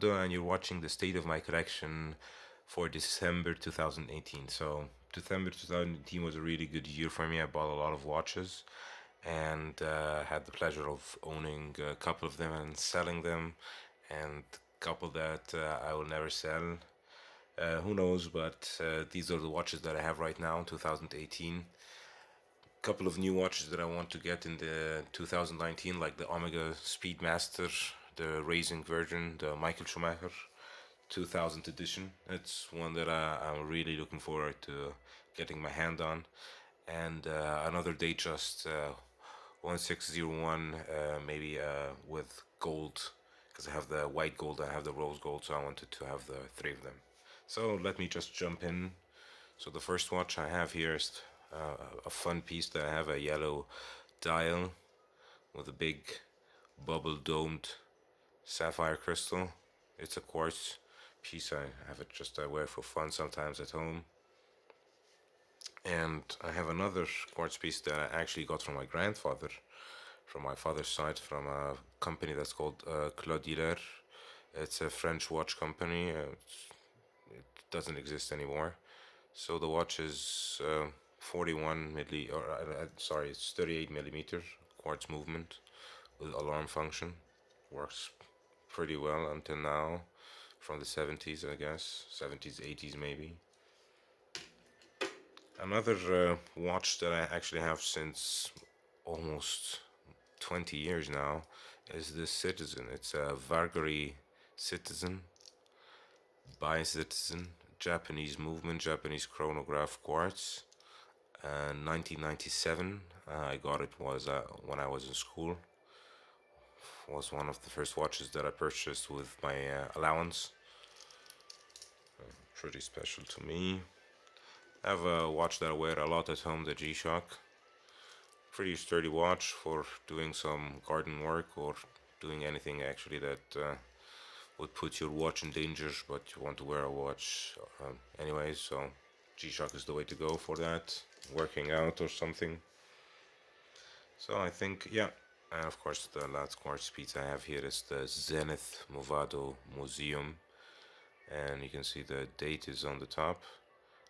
And you're watching the state of my collection for December 2018. So December 2018 was a really good year for me. I bought a lot of watches and had the pleasure of owning a couple of them and selling them, and a couple that I will never sell. Who knows, but these are the watches that I have right now in 2018. Couple of new watches that I want to get in the 2019, like the Omega Speedmaster, the racing version, the Michael Schumacher 2000 edition. It's one that I'm really looking forward to getting my hand on. And another Datejust 1601, maybe with gold, because I have the white gold, I have the rose gold, so I wanted to have the three of them. So let me just jump in. So the first watch I have here is a fun piece that I have, a yellow dial with a big bubble domed sapphire crystal. It's a quartz piece. I have it just I wear for fun sometimes at home. And I have another quartz piece that I actually got from my grandfather, from my father's side, from a company that's called Claudiller. It's a French watch company. It doesn't exist anymore. So the watch is 41 milli, or sorry, it's 38 millimeter quartz movement with alarm function. Works pretty well until now, from the 70s, I guess, 70s, 80s maybe. Another watch that I actually have since almost 20 years now is this Citizen. It's a Vargary Citizen, by Citizen, Japanese movement, Japanese chronograph quartz. 1997. I got it was when I was in school. Was one of the first watches that I purchased with my allowance. Pretty special to me. I have a watch that I wear a lot at home, the G-Shock. Pretty sturdy watch for doing some garden work or doing anything actually that would put your watch in danger, but you want to wear a watch anyway, so G-Shock is the way to go for that, working out or something. So I think, yeah, and of course the last quartz piece I have here is the Zenith Movado Museum, and you can see the date is on the top.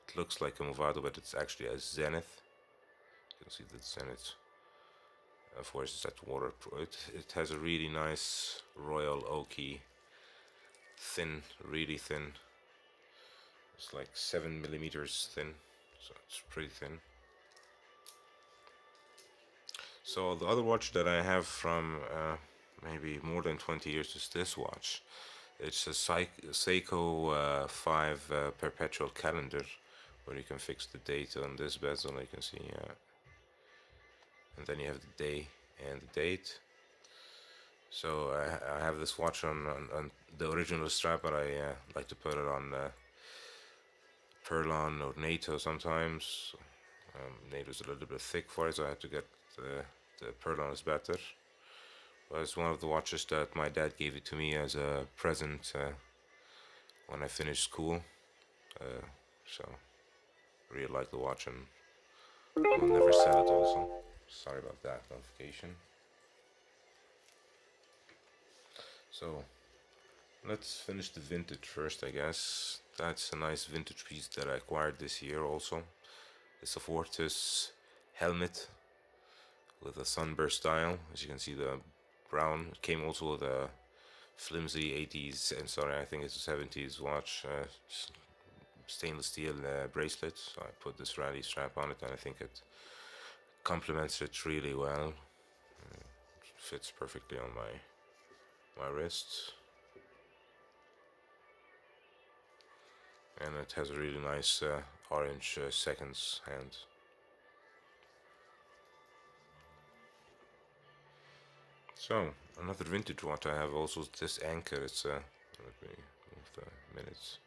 It looks like a Movado, but it's actually a Zenith. You can see the Zenith. Of course, it's at waterproof. It has a really nice royal oaky, thin, really thin. It's like 7 millimeters thin, so it's pretty thin. So the other watch that I have from maybe more than 20 years is this watch. It's a Seiko 5 Perpetual calendar, where you can fix the date on this bezel, you can see, and then you have the day and the date. So I have this watch on the original strap, but I like to put it on Perlon or NATO sometimes. NATO is a little bit thick for it, so I have to get the Perlon is better. But it's one of the watches that my dad gave it to me as a present when I finished school. So really like the watch, and I'll never sell it also. Sorry about that notification. So let's finish the vintage first, I guess. That's a nice vintage piece that I acquired this year also. It's a Fortis helmet with a Sunburst dial. As you can see, the brown. It came also with a flimsy 80s, and sorry, I think it's a 70s watch, stainless steel bracelet. So I put this rally strap on it, and I think it complements it really well. It fits perfectly on my wrist, and it has a really nice orange seconds hand. So another vintage watch I have also is this Anker. It's let me move the minutes.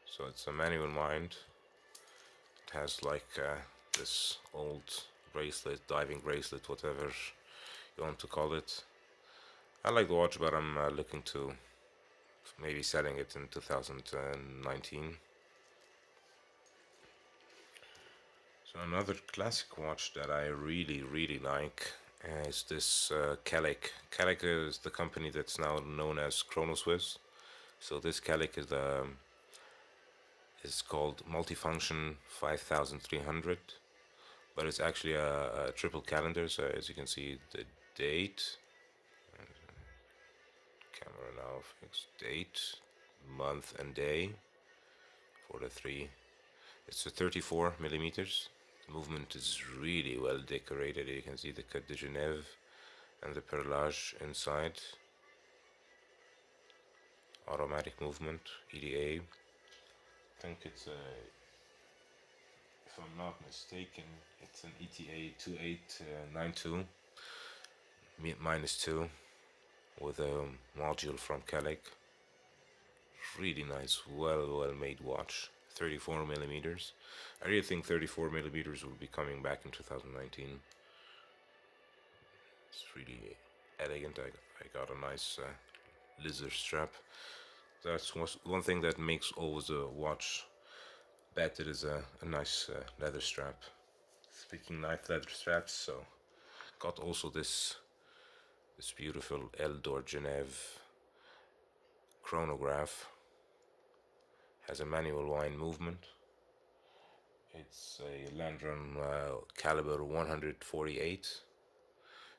So it's a manual wind. It has like this old bracelet, diving bracelet, whatever you want to call it. I like the watch, but I'm looking to maybe selling it in 2019. So another classic watch that I really like, is this Kelek. Kelek is the company that's now known as Chronoswiss. So this Kelek is called Multifunction 5300, but it's actually a triple calendar. So as you can see, the date, camera now fixed, date, month and day for the three. It's a 34 millimeters. The movement is really well decorated. You can see the Cut de Geneve and the perlage inside. Automatic movement, EDA. I think it's a, if I'm not mistaken, it's an ETA 2892 -2 with a module from Kelek. Really nice, well made watch. 34 millimeters. I really think 34 millimeters will be coming back in 2019. It's really elegant. I got a nice lizard strap. That's one thing that makes always a watch better, is a nice leather strap. Speaking nice leather straps, so got also this beautiful Eldor Geneve chronograph. Has a manual wind movement. It's a Landron caliber 148.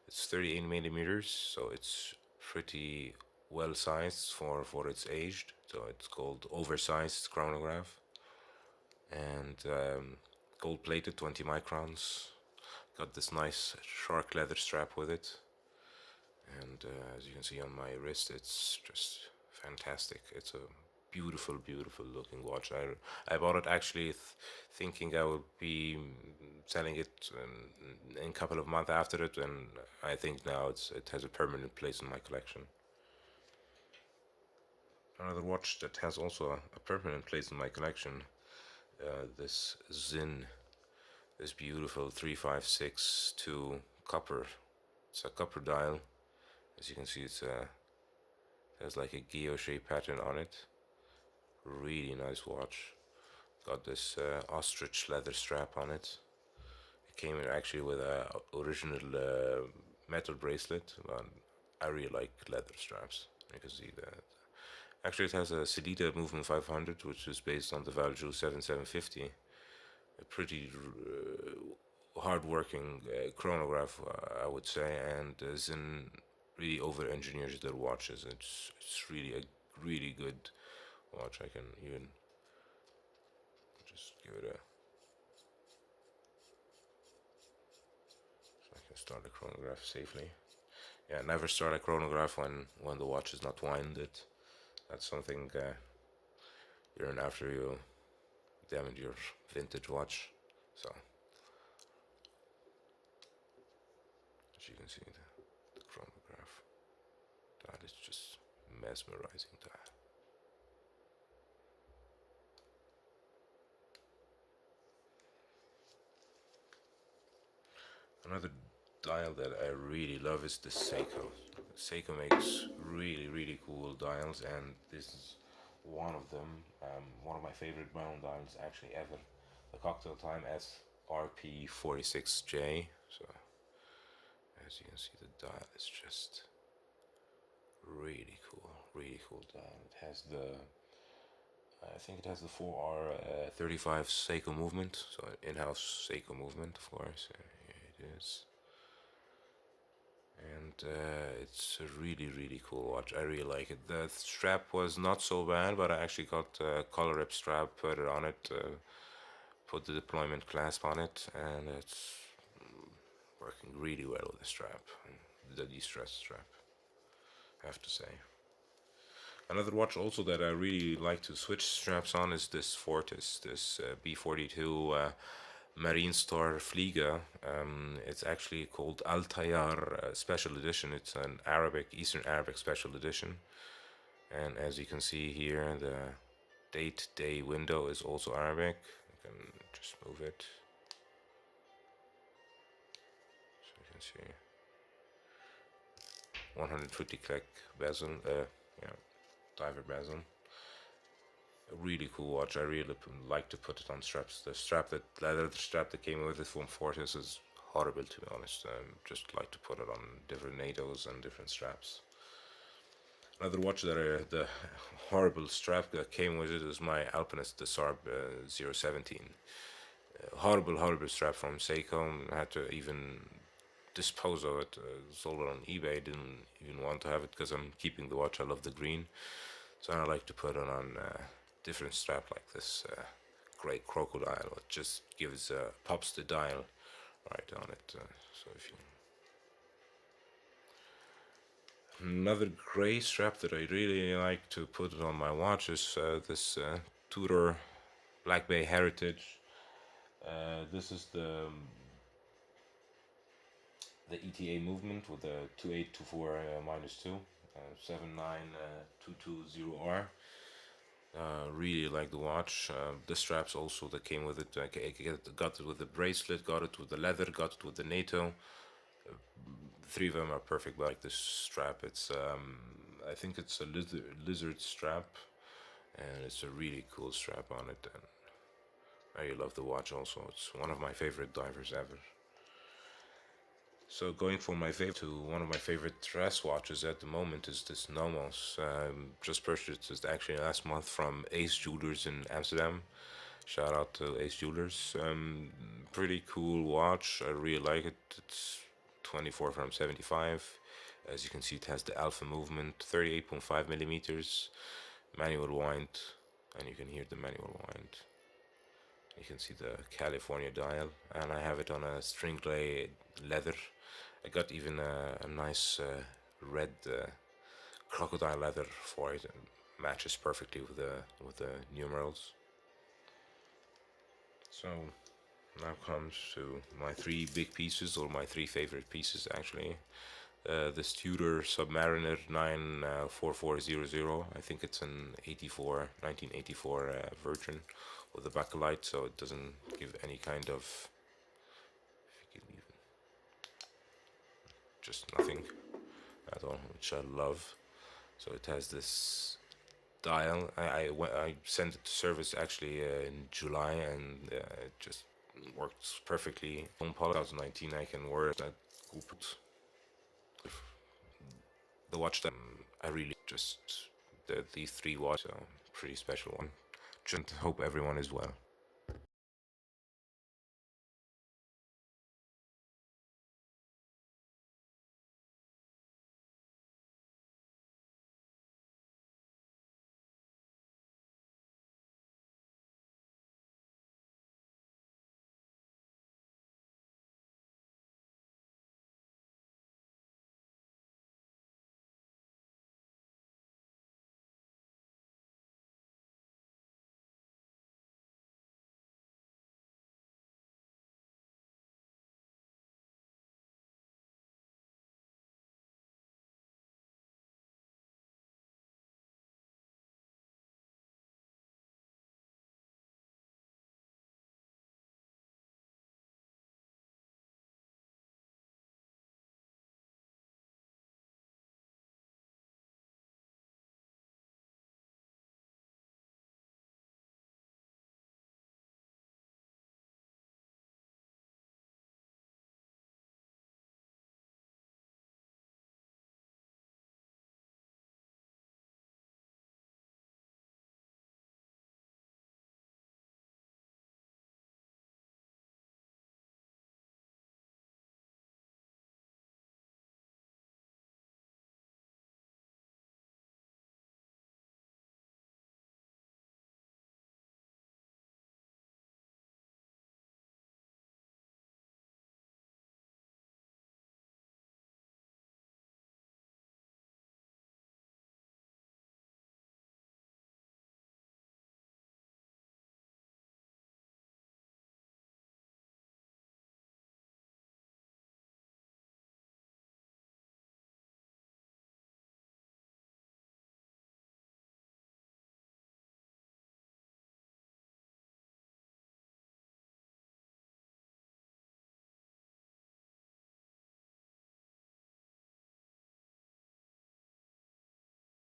It's 38 millimeters, so it's pretty well sized for its age. So it's called oversized chronograph, and gold plated, 20 microns. Got this nice shark leather strap with it, and as you can see on my wrist, it's just fantastic. It's a beautiful looking watch. I bought it actually thinking I would be selling it in a couple of months after it, and I think now it has a permanent place in my collection. Another watch that has also a permanent place in my collection, this Sinn, this beautiful 3562 copper. It's a copper dial. As you can see, it has like a gear-shaped pattern on it. Really nice watch. Got this ostrich leather strap on it. It came in actually with a original metal bracelet, but I really like leather straps. You can see that. Actually, it has a Celita Movement 500, which is based on the Valjoux 7750. A pretty hard-working chronograph, I would say, and Sinn really over-engineers their watches. It's really a really good watch. I can even just give it a, so I can start a chronograph safely. Yeah, never start a chronograph when the watch is not winded. That's something you learn after you damage your vintage watch. So as you can see, the chronograph, that is just mesmerizing. That another dial that I really love is the Seiko. Seiko makes really cool dials, and this is one of them. One of my favorite brown dials actually ever. The Cocktail Time SRP 46J. So as you can see, the dial is just really cool dial. It has the, I think it has the 4R35 Seiko movement, so in-house Seiko movement, of course. Here it is. And it's a really cool watch. I really like it. The strap was not so bad, but I actually got a collar rip strap, put it on it, put the deployment clasp on it, and it's working really well with the strap, the de-stress strap, I have to say. Another watch also that I really like to switch straps on is this Fortis, this B42 Marine Star Flieger. It's actually called Tayar Special Edition. It's an Arabic, Eastern Arabic Special Edition. And as you can see here, the date day window is also Arabic. I can just move it. So you can see 150 Kelek bezel, yeah, diver bezel. A really cool watch. I really like to put it on straps. The leather strap that came with it from Fortis is horrible, to be honest. Just like to put it on different NATOs and different straps. Another watch that the horrible strap that came with it is my Alpinist, the SARB 017. Horrible strap from Seiko. I had to even dispose of it. Sold it on eBay. Didn't even want to have it because I'm keeping the watch. I love the green, so I like to put it on different strap like this great crocodile. It just gives pops the dial right on it. So if you another gray strap that I really like to put it on my watch is this Tudor Black Bay Heritage. This is the ETA movement with the 2824 -2 79220R. Really like the watch. The straps also that came with it. I got it with the bracelet, got it with the leather, got it with the NATO. Three of them are perfect like this strap. It's I think it's a lizard strap, and it's a really cool strap on it. And I really love the watch also. It's one of my favorite divers ever. So going from my favorite to one of my favorite dress watches at the moment is this Nomos. Just purchased it actually last month from Ace Jewelers in Amsterdam. Shout out to Ace Jewelers. Pretty cool watch. I really like it. It's 24 from 75. As you can see, it has the alpha movement, 38.5 millimeters, manual wind, and you can hear the manual wind. You can see the California dial, and I have it on a string gray leather. I got even a nice red crocodile leather for it, and matches perfectly with the numerals. So now comes to my three big pieces, or my three favorite pieces actually. This Tudor Submariner 94400. I think it's an 1984 version with the backlight, so it doesn't give any kind of, just nothing at all, which I love. So it has this dial. I sent it to service actually in July, and it just works perfectly. On 2019 I can wear that. The watch that I really just these three watches, so pretty special one. Just hope everyone is well.